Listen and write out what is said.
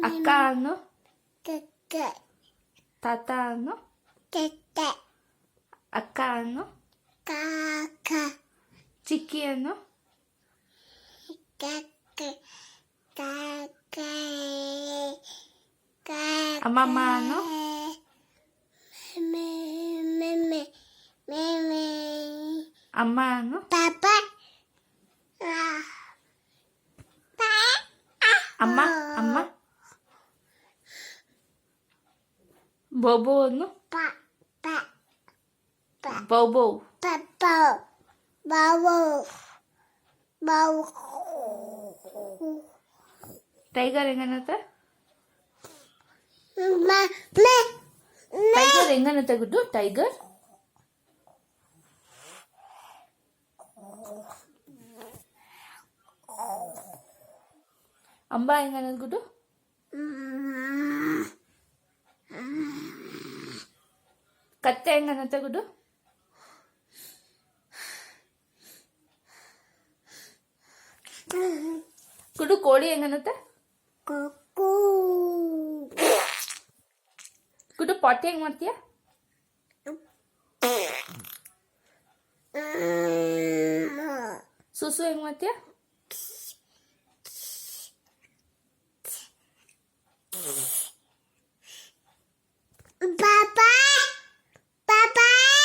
ಅಕ್ಕ ಅನ್ನು ತಾತ ಅನ್ನು ಅಕ್ಕ ಅನ್ನು ಚಿಕ್ಕಿ ಅನ್ನು ಅಮ್ಮಮ್ಮ ಅನ್ನು ಅಮ್ಮ ಅನ್ನು ಅಮ್ಮ ಅಮ್ಮ ಬೋಬೋ ಅನ್ನು ಬೋಬೋ ಟೈಗರ್ ಹೆಂಗನತ್ತೆ ಟೈಗರ್ ಹೆಂಗನತ್ತೆ ಗುಡ್ಡು ಟೈಗರ್ ಅಂಬ ಹೆಂಗನದ್ ಗುಡ್ಡು ಕತ್ತೆ ಹೆಂಗನತ್ತೆ ಗುಡ್ಡು ಗುಡ್ಡು ಕೋಳಿ ಹೆಂಗನತ್ತೆ ಗುಡ್ಡು ಪಾಟಿ ಹೆಂಗ್ ಮಾಡ್ತೀಯ ಸುಸು ಹೆಂಗ್ ಮಾಡ್ತೀಯ